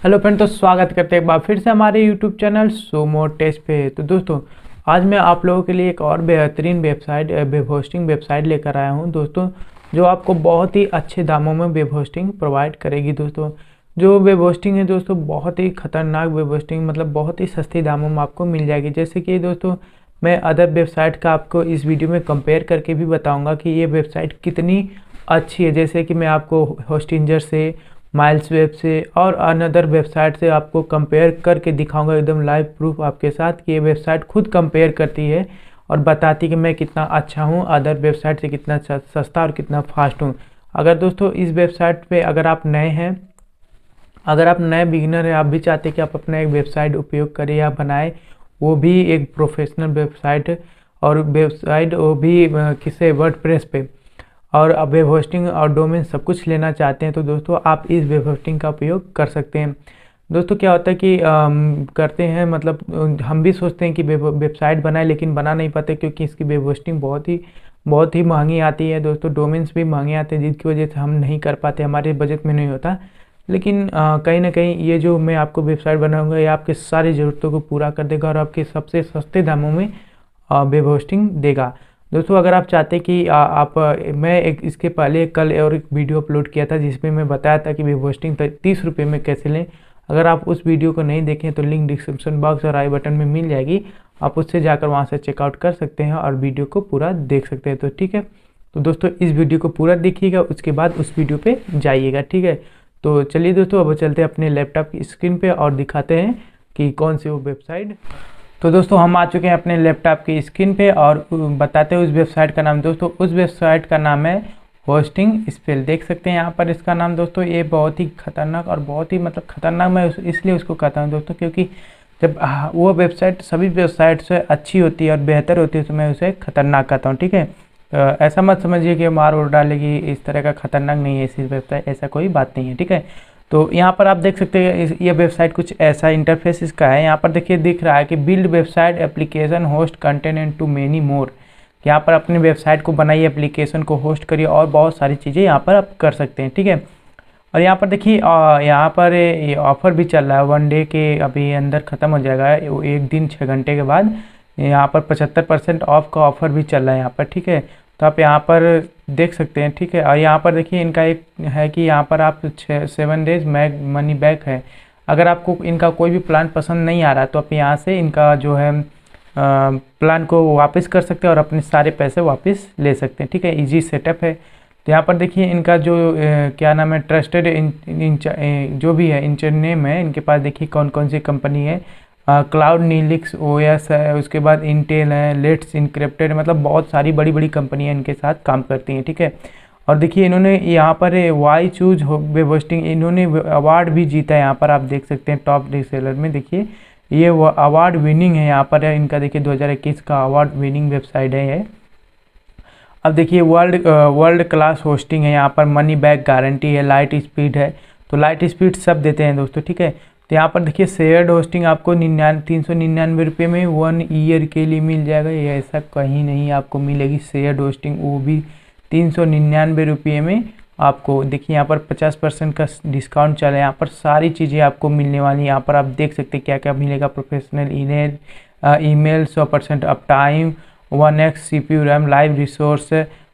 Hello friend, तो स्वागत करते हैं एक बार फिर से हमारे यूट्यूब चैनल सोमो टेस्ट पे। तो दोस्तों, आज मैं आप लोगों के लिए एक और बेहतरीन वेबसाइट वेब होस्टिंग वेबसाइट लेकर आया हूं दोस्तों, जो आपको बहुत ही अच्छे दामों में वेब होस्टिंग प्रोवाइड करेगी। दोस्तों, जो वेब होस्टिंग है दोस्तों, बहुत ही खतरनाक वेब होस्टिंग, मतलब बहुत ही सस्ती दामों में आपको मिल जाएगी। जैसे कि दोस्तों, मैं अदर वेबसाइट का आपको इस वीडियो में कंपेयर करके भी बताऊँगा कि ये वेबसाइट कितनी अच्छी है। जैसे कि मैं आपको होस्टिंजर से, माइल्स वेब से और अनदर वेबसाइट से आपको कंपेयर करके दिखाऊंगा, एकदम लाइव प्रूफ आपके साथ कि ये वेबसाइट खुद कंपेयर करती है और बताती कि मैं कितना अच्छा हूँ, अदर वेबसाइट से कितना सस्ता और कितना फास्ट हूँ। अगर दोस्तों इस वेबसाइट पे अगर आप नए हैं, अगर आप नए बिगिनर हैं, आप भी चाहते हैं कि आप अपना एक वेबसाइट उपयोग करें या बनाएं, वो भी एक प्रोफेशनल वेबसाइट, और वेबसाइट वो भी किसे वर्डप्रेस पे, और अब वेब होस्टिंग और डोमेन सब कुछ लेना चाहते हैं, तो दोस्तों आप इस वेब होस्टिंग का उपयोग कर सकते हैं। दोस्तों, क्या होता है कि करते हैं, मतलब हम भी सोचते हैं कि वेबसाइट बनाए, लेकिन बना नहीं पाते क्योंकि इसकी वेब होस्टिंग बहुत ही महंगी आती है दोस्तों। डोमेन्स भी महंगे आते हैं, जिसकी वजह से हम नहीं कर पाते, हमारे बजट में नहीं होता। लेकिन कहीं ना कहीं ये जो मैं आपको वेबसाइट बनाऊंगा, ये आपके सारी ज़रूरतों को पूरा कर देगा और आपके सबसे सस्ते दामों में वेब होस्टिंग देगा। दोस्तों, अगर आप चाहते कि मैं एक इसके पहले कल और एक वीडियो अपलोड किया था जिसमें मैं बताया था कि वेब होस्टिंग 30 रुपये में कैसे लें। अगर आप उस वीडियो को नहीं देखें तो लिंक डिस्क्रिप्शन बॉक्स और आई बटन में मिल जाएगी, आप उससे जाकर वहां से चेकआउट कर सकते हैं और वीडियो को पूरा देख सकते हैं। तो ठीक है, तो दोस्तों इस वीडियो को पूरा देखिएगा, उसके बाद उस वीडियो पे जाइएगा। ठीक है, तो चलिए दोस्तों, अब चलते हैं अपने लैपटॉप की स्क्रीन पे और दिखाते हैं कि कौन सी वो वेबसाइट। तो दोस्तों, हम आ चुके हैं अपने लैपटॉप की स्क्रीन पे और बताते हैं उस वेबसाइट का नाम। दोस्तों, उस वेबसाइट का नाम है होस्टिंग स्पेल। देख सकते हैं यहाँ पर इसका नाम। दोस्तों, ये बहुत ही खतरनाक और बहुत ही मतलब खतरनाक मैं इसलिए उसको कहता हूँ दोस्तों, क्योंकि जब वो वेबसाइट सभी वेबसाइट से अच्छी होती है और बेहतर होती है तो मैं उसे खतरनाक कहता हूँ। ठीक है, ऐसा मत समझिए कि मार उड़ डालेगी, इस तरह का खतरनाक नहीं है इसी वेबसाइट, ऐसा कोई बात नहीं है। ठीक है, तो यहाँ पर आप देख सकते हैं ये वेबसाइट कुछ ऐसा इंटरफेस इसका है। यहाँ पर देखिए दिख रहा है कि build website application host content and too many more. यहाँ पर अपने वेबसाइट को बनाइए, एप्लीकेशन को होस्ट करिए और बहुत सारी चीज़ें यहाँ पर आप कर सकते हैं। ठीक है, और यहाँ पर देखिए यहाँ पर ये ऑफ़र भी चल रहा है, 1 डे के अभी अंदर ख़त्म हो जाएगा, एक दिन 6 घंटे के बाद यहाँ पर 75% ऑफ का ऑफ़र भी चल रहा है यहाँ पर। ठीक है, तो आप यहाँ पर देख सकते हैं। ठीक है, और यहाँ पर देखिए इनका एक है कि यहाँ पर आप 7 डेज मनी बैक है। अगर आपको इनका कोई भी प्लान पसंद नहीं आ रहा तो आप यहाँ से इनका जो है प्लान को वापस कर सकते हैं और अपने सारे पैसे वापस ले सकते हैं। ठीक है, इजी सेटअप है। तो यहाँ पर देखिए इनका जो क्या नाम है, ट्रस्टेड जो भी है इंटर नेम है इनके पास। देखिए कौन कौन सी कंपनी है, क्लाउड नीलिक्स ओएस है, उसके बाद इंटेल है, लेट्स इनक्रिप्टेड, मतलब बहुत सारी बड़ी बड़ी कंपनियां इनके साथ काम करती हैं। ठीक है, और देखिए इन्होंने यहाँ पर वाई चूज वेब होस्टिंग, इन्होंने अवार्ड भी जीता है। यहाँ पर आप देख सकते हैं टॉप रीसेलर में, देखिए ये अवार्ड विनिंग है यहाँ पर है इनका। देखिए 2021 का अवार्ड विनिंग वेबसाइट है ये। अब देखिए वर्ल्ड क्लास होस्टिंग है, यहाँ पर मनी बैक गारंटी है, लाइट स्पीड है, तो लाइट स्पीड सब देते हैं दोस्तों। ठीक है, तो यहाँ पर देखिए शेयर्ड होस्टिंग आपको 399 रुपये में 1 ईयर के लिए मिल जाएगा। ये ऐसा कहीं नहीं आपको मिलेगी शेयर्ड होस्टिंग, वो भी 399 रुपये में आपको। देखिए यहाँ पर 50% का डिस्काउंट चल रहा है, यहाँ पर सारी चीज़ें आपको मिलने वाली हैं। यहाँ पर आप देख सकते हैं क्या क्या मिलेगा, professional email 100% up time, 1x CPU RAM, live resource,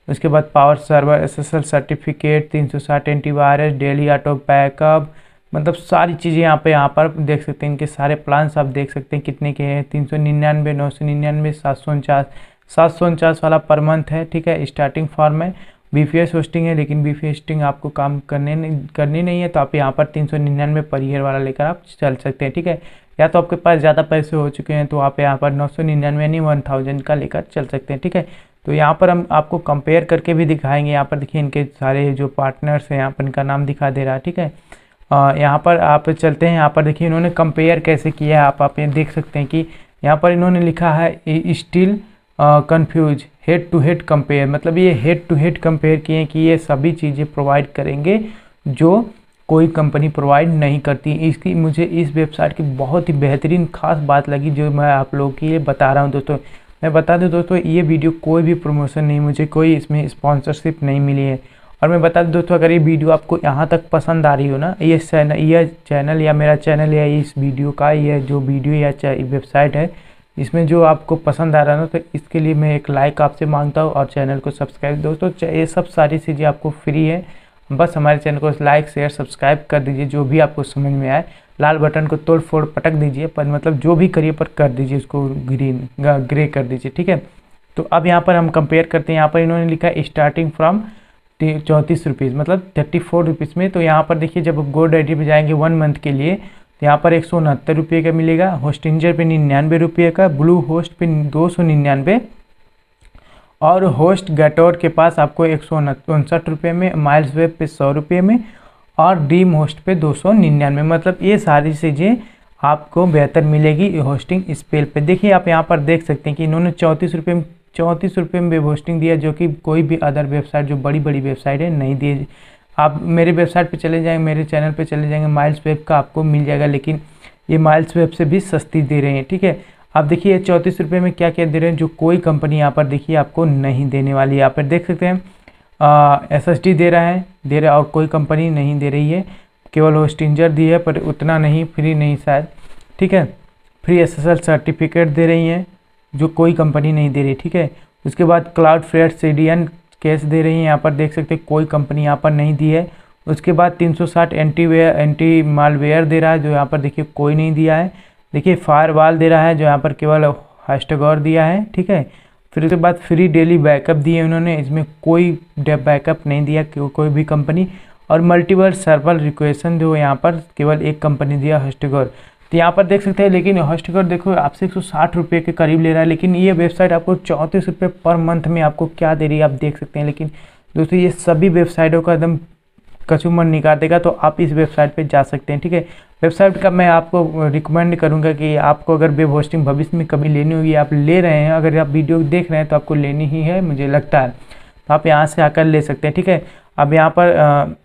उसके बाद power server, SSL certificate, 360 antivirus, daily auto backup, मतलब सारी चीज़ें यहाँ पर देख सकते हैं। इनके सारे प्लान्स आप देख सकते हैं कितने के हैं, 399, 999, 749 वाला पर मंथ है। ठीक है, स्टार्टिंग फॉर्म है, BPS होस्टिंग है, लेकिन BPS होस्टिंग आपको काम करनी नहीं है, तो आप यहाँ पर 399 पर ईयर वाला लेकर आप चल सकते हैं। ठीक है, या तो आपके पास ज़्यादा पैसे हो चुके हैं तो आप यहाँ पर 999 नहीं 1000 का लेकर चल सकते हैं। ठीक है, तो यहाँ पर हम आपको कंपेयर करके भी दिखाएंगे। यहाँ पर देखिए इनके सारे जो पार्टनर्स हैं, यहाँ पर इनका नाम दिखा दे रहा है। ठीक है, यहाँ पर आप चलते हैं, यहाँ पर देखिए इन्होंने कंपेयर कैसे किया है, आप ये देख सकते हैं कि यहाँ पर इन्होंने लिखा है still confuse head to head compare, मतलब ये हेड टू हेड कंपेयर किए कि ये सभी चीज़ें प्रोवाइड करेंगे जो कोई कंपनी प्रोवाइड नहीं करती। इसकी मुझे इस वेबसाइट की बहुत ही बेहतरीन खास बात लगी, जो मैं आप लोगों के लिए बता रहा हूँ। दोस्तों, मैं बता दूँ दोस्तों, ये वीडियो कोई भी प्रमोशन नहीं, मुझे कोई इसमें स्पॉन्सरशिप नहीं मिली है, और मैं बता दूं दोस्तों, अगर ये वीडियो आपको यहाँ तक पसंद आ रही हो ना, ये चैनल या मेरा चैनल या इस वीडियो का ये जो वीडियो या वेबसाइट है, इसमें जो आपको पसंद आ रहा है ना, तो इसके लिए मैं एक लाइक आपसे मांगता हूँ और चैनल को सब्सक्राइब। दोस्तों ये सब सारी चीज़ें आपको फ्री है, बस हमारे चैनल को लाइक शेयर सब्सक्राइब कर दीजिए। जो भी आपको समझ में आए लाल बटन को तोड़ फोड़ पटक दीजिए, पर मतलब जो भी करिए पर कर दीजिए, उसको ग्रे कर दीजिए, ठीक है। तो अब यहाँ पर हम कंपेयर करते हैं। यहाँ पर इन्होंने लिखा है स्टार्टिंग फ्रॉम 34 रुपीज़, मतलब 34 रुपीज़ में। तो यहाँ पर देखिए, जब आप GoDaddy पे जाएंगे 1 मंथ के लिए, तो यहाँ पर 169 रुपये का मिलेगा, होस्टिंजर पे 99 रुपये का, ब्लू होस्ट पे 299 और होस्ट गेटोर के पास आपको 159 रुपये में, माइल्स वेब पे 100 रुपये में और ड्रीम होस्ट पे 299। मतलब ये सारी चीज़ें आपको बेहतर मिलेगी होस्टिंग स्पेल पे। देखिए आप यहाँ पर देख सकते हैं कि इन्होंने 34 रुपये में वेब होस्टिंग दिया, जो कि कोई भी अदर वेबसाइट जो बड़ी बड़ी वेबसाइट है नहीं दी। आप मेरे वेबसाइट पे चले जाएंगे, मेरे चैनल पे चले जाएंगे, माइल्स वेब का आपको मिल जाएगा, लेकिन ये माइल्स वेब से भी सस्ती दे रहे हैं, ठीक है। आप देखिए 34 रुपये में क्या क्या दे रहे हैं, जो कोई कंपनी यहाँ पर देखिए आपको नहीं देने वाली है। यहाँ पर देख सकते हैं SSD दे रहा है और कोई कंपनी नहीं दे रही है, केवल होस्टिंजर दी है, पर उतना नहीं, फ्री नहीं शायद, ठीक है। फ्री SSL सर्टिफिकेट दे रही हैं, जो कोई कंपनी नहीं दे रही, ठीक है। उसके बाद क्लाउडफ्लेयर CDN केस दे रही हैं, यहाँ पर देख सकते हैं कोई कंपनी यहाँ पर नहीं दी है। उसके बाद 360 एंटी मालवेयर दे रहा है, जो यहाँ पर देखिए कोई नहीं दिया है। देखिए फायरवॉल दे रहा है, जो यहाँ पर केवल हैशटैग दिया है, ठीक है। फिर उसके बाद फ्री डेली बैकअप दिए उन्होंने, इसमें कोई बैकअप नहीं दिया कोई भी कंपनी। और मल्टीपल सर्वर रिक्वेशन जो यहाँ पर केवल एक कंपनी दिया, हैशटैग। तो यहाँ पर देख सकते हैं, लेकिन हैशटैग देखो आपसे 160 रुपये के करीब ले रहा है, लेकिन ये वेबसाइट आपको 34 रुपये पर मंथ में आपको क्या दे रही है आप देख सकते हैं। लेकिन दोस्तों ये सभी वेबसाइटों का एकदम कचूमर निकाल देगा, तो आप इस वेबसाइट पे जा सकते हैं, ठीक है। वेबसाइट का मैं आपको रिकमेंड करूंगा कि आपको अगर वेब होस्टिंग भविष्य में कभी लेनी होगी, आप ले रहे हैं, अगर आप वीडियो देख रहे हैं तो आपको लेनी ही है, मुझे लगता है, तो आप यहाँ से आकर ले सकते हैं, ठीक है। अब यहाँ पर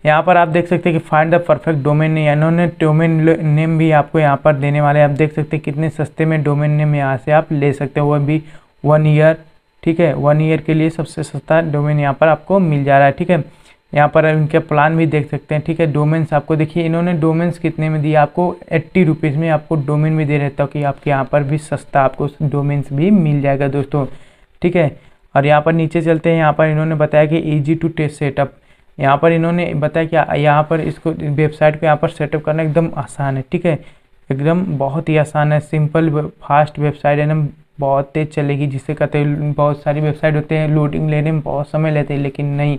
यहाँ पर आप देख सकते हैं कि find the perfect domain name, इन्होंने डोमेन नेम भी आपको यहाँ पर देने वाले हैं। आप देख सकते हैं कितने सस्ते में डोमेन नेम यहाँ से आप ले सकते हैं, वो भी 1 ईयर, ठीक है। 1 ईयर के लिए सबसे सस्ता डोमेन यहाँ पर आपको मिल जा रहा है, ठीक है। यहाँ पर इनके प्लान भी देख सकते हैं, ठीक है। डोमेन्स आपको देखिए इन्होंने डोमेन्स कितने में दिया आपको, 80 रुपीज़ में आपको डोमेन भी दे रहे, ताकि आपके यहाँ पर भी सस्ता आपको डोमेन्स भी मिल जाएगा दोस्तों, ठीक है। और यहाँ पर नीचे चलते हैं, यहाँ पर इन्होंने बताया कि ईजी टू टेस्ट सेटअप, यहाँ पर इन्होंने बताया कि यहाँ पर इसको वेबसाइट को यहाँ पर सेटअप करना एकदम आसान है, ठीक है। एकदम बहुत ही आसान है, सिंपल फास्ट वेबसाइट है ना, बहुत तेज़ चलेगी। जिससे कहते हैं बहुत सारी वेबसाइट होते हैं लोडिंग लेने में बहुत समय लेते हैं, लेकिन नहीं,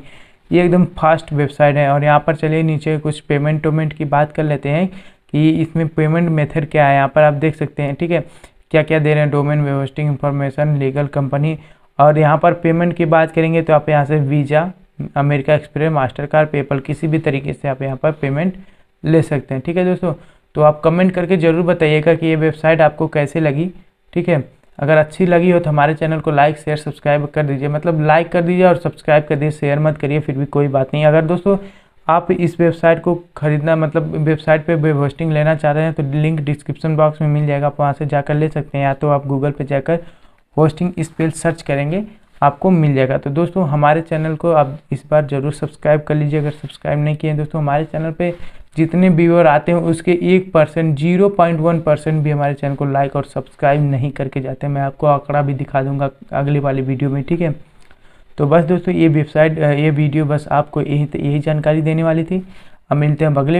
ये एकदम फास्ट वेबसाइट है। और यहाँ पर चलिए नीचे कुछ पेमेंट की बात कर लेते हैं कि इसमें पेमेंट मेथड क्या है। यहाँ पर आप देख सकते हैं, ठीक है, क्या क्या दे रहे हैं, domain, web hosting, information, legal, company. और यहाँ पर पेमेंट की बात करेंगे तो आप यहाँ से visa, America express, master card, PayPal, किसी भी तरीके से आप यहाँ पर पेमेंट ले सकते हैं, ठीक है दोस्तों। तो आप कमेंट करके ज़रूर बताइएगा कि ये वेबसाइट आपको कैसे लगी, ठीक है। अगर अच्छी लगी हो तो हमारे चैनल को लाइक शेयर सब्सक्राइब कर दीजिए, मतलब लाइक कर दीजिए और सब्सक्राइब कर दीजिए, शेयर मत करिए, फिर भी कोई बात नहीं। अगर दोस्तों आप इस वेबसाइट को खरीदना, मतलब वेबसाइट पे वेब होस्टिंग लेना चाह रहे हैं, तो लिंक डिस्क्रिप्शन बॉक्स में मिल जाएगा, आप वहाँ से जाकर ले सकते हैं, या तो आप गूगल पे जाकर होस्टिंग स्पेल सर्च करेंगे, आपको मिल जाएगा। तो दोस्तों हमारे चैनल को आप इस बार ज़रूर सब्सक्राइब कर लीजिए, अगर सब्सक्राइब नहीं किए हैं दोस्तों। हमारे चैनल पे जितने व्यूअर आते हैं उसके 1%, 0.1% भी हमारे चैनल को लाइक और सब्सक्राइब नहीं करके जाते हैं। मैं आपको आंकड़ा भी दिखा दूंगा अगली वाली वीडियो में, ठीक है। तो बस दोस्तों ये वीडियो बस आपको यही जानकारी देने वाली थी। अब मिलते हैं अगले